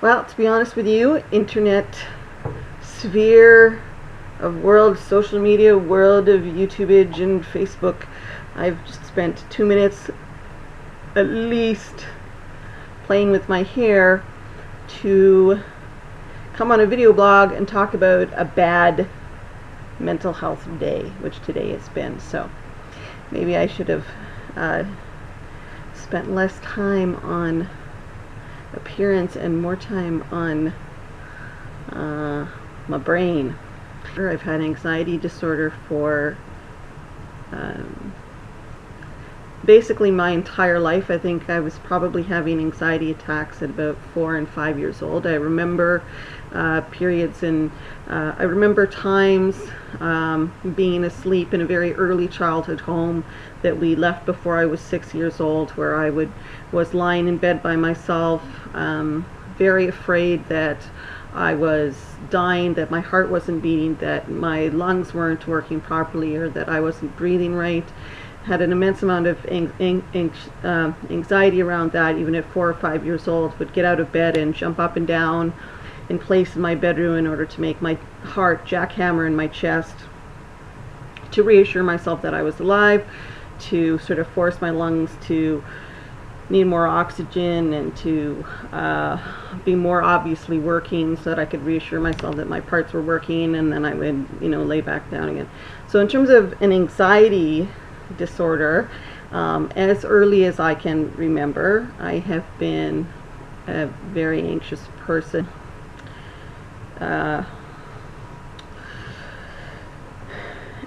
Well, to be honest with you, internet sphere of world, social media, world of YouTubeage and Facebook, I've just spent 2 minutes at least playing with my hair to come on a video blog and talk about a bad mental health day, which today has been. So maybe I should have spent less time on appearance and more time on my brain. I've had anxiety disorder for basically my entire life. I think I was probably having anxiety attacks at about 4 and 5 years old. I remember periods and I remember times being asleep in a very early childhood home that we left before I was 6 years old, where I was lying in bed by myself, very afraid that I was dying, that my heart wasn't beating, that my lungs weren't working properly, or that I wasn't breathing right. Had an immense amount of anxiety around that, even at 4 or 5 years old. Would get out of bed and jump up and down in place in my bedroom in order to make my heart jackhammer in my chest, to reassure myself that I was alive, to sort of force my lungs to need more oxygen and to be more obviously working, so that I could reassure myself that my parts were working, and then I would, lay back down again. So in terms of an anxiety disorder, as early as I can remember, I have been a very anxious person.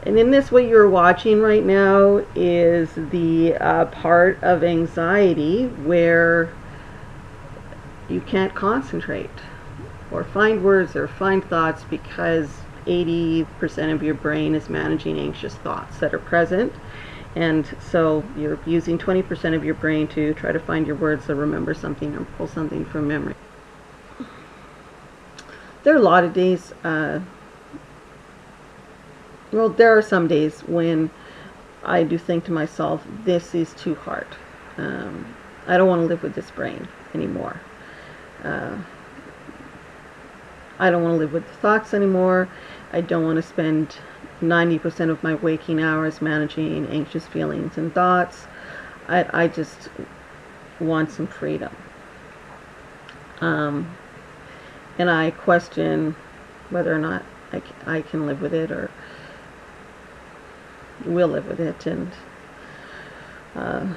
And in this, what you're watching right now is the part of anxiety where you can't concentrate or find words or find thoughts, because 80% of your brain is managing anxious thoughts that are present. And so you're using 20% of your brain to try to find your words or remember something or pull something from memory. There are a lot of days, well, there are some days when I do think to myself, this is too hard. I don't want to live with this brain anymore. I don't want to live with the thoughts anymore. I don't want to spend 90% of my waking hours managing anxious feelings and thoughts. I just want some freedom. And I question whether or not I can live with it, or will live with it, and kind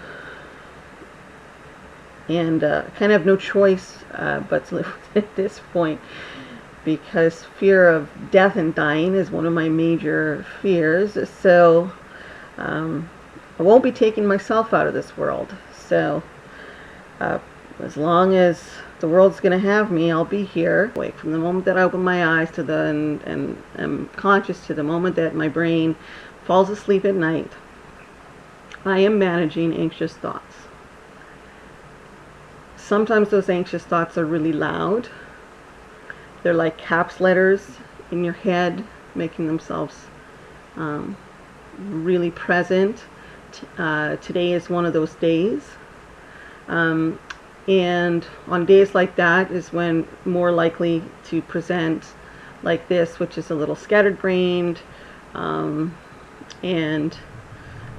of have no choice but to live with it at this point, because fear of death and dying is one of my major fears. So I won't be taking myself out of this world. So as long as the world's going to have me, I'll be here. Wait, from the moment that I open my eyes to and am conscious, to the moment that my brain falls asleep at night, I am managing anxious thoughts. Sometimes those anxious thoughts are really loud. They're like caps letters in your head, making themselves really present. Today is one of those days. And on days like that is when more likely to present like this, which is a little scattered-brained, and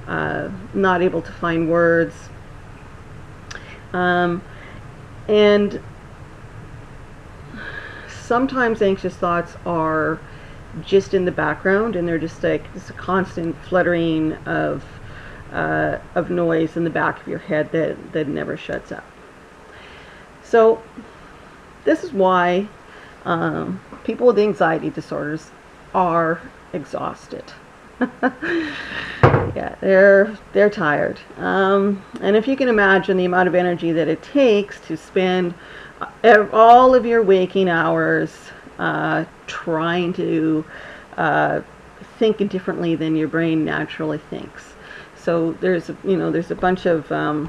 not able to find words. And sometimes anxious thoughts are just in the background, and they're just like this constant fluttering of noise in the back of your head that never shuts up. So this is why people with anxiety disorders are exhausted. Yeah, they're tired. And if you can imagine the amount of energy that it takes to spend all of your waking hours trying to think differently than your brain naturally thinks. So there's a bunch of I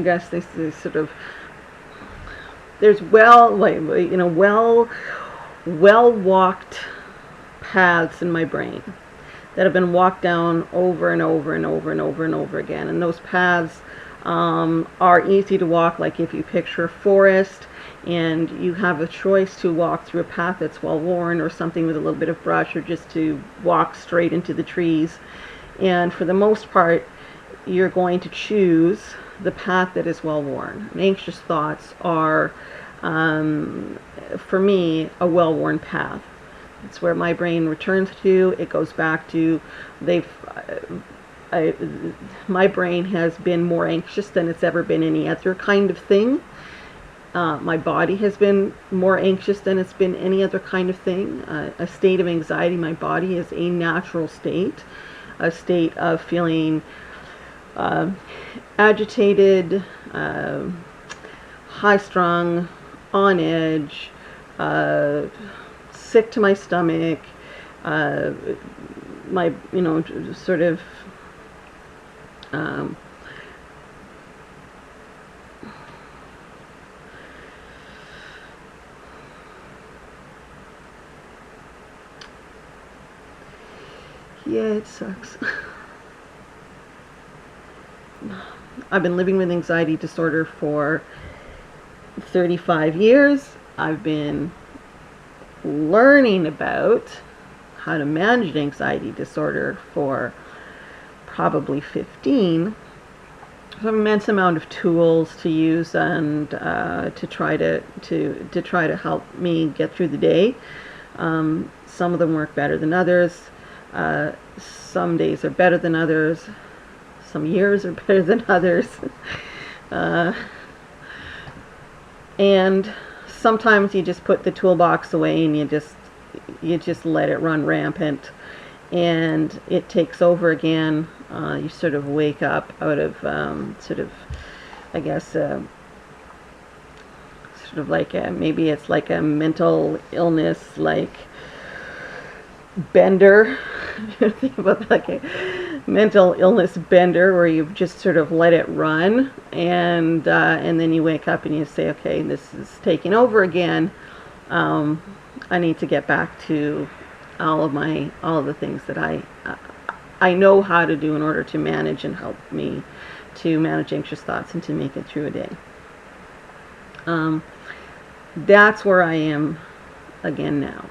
guess this sort of, there's well walked paths in my brain that have been walked down over and over and over and over and over again. And those paths are easy to walk, like if you picture a forest and you have a choice to walk through a path that's well worn, or something with a little bit of brush, or just to walk straight into the trees. And for the most part, you're going to choose the path that is well worn. And anxious thoughts are, for me, a well worn path. It's where my brain returns to. It goes back to, my brain has been more anxious than it's ever been any other kind of thing. My body has been more anxious than it's been any other kind of thing. A state of anxiety, my body is a natural state, a state of feeling agitated, high-strung, on edge, sick to my stomach, my, sort of, yeah, it sucks. I've been living with anxiety disorder for 35 years. I've been learning about how to manage anxiety disorder for probably 15. So an immense amount of tools to use, and to try to help me get through the day. Some of them work better than others. Some days are better than others. Some years are better than others. And sometimes you just put the toolbox away and you just let it run rampant, and it takes over again. You sort of wake up out of I guess, sort of like maybe it's like a mental illness, like bender. Think about like a mental illness bender, where you've just sort of let it run, and then you wake up and you say, okay, this is taking over again. I need to get back to all of the things that I know how to do in order to manage and help me to manage anxious thoughts and to make it through a day. That's where I am again now.